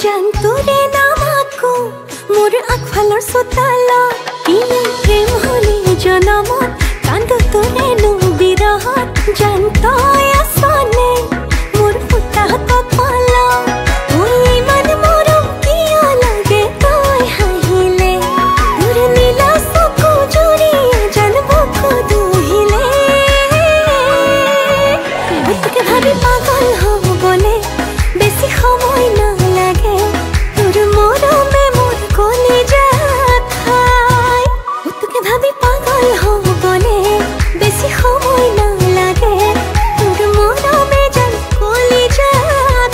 জানতোৰে নামাকো মোৰ আগফালৰ চোতালা কিনো প্ৰেম হলি জনমত কান্দো তোৰে নো বিৰহত জানতই আছনে মোৰ ফুটা কপালা ঐ ইমান মৰম কিয় লাগে তই হাঁহিলে তোৰ নীলা চকু জুৰিয়ে জানব দুহিলে তোকে ভাবি পাগল হ'বলে বেছি সময় নালাগে তোৰ মৰমে মোৰ কলিজাত খায় তোকে ভাবি পাগল হ'বলে বেছি সময় নালাগে তোৰ মৰমে যেন কলিজাত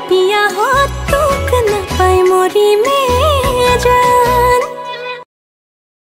पिया हो तुक न पाए मोरी में जा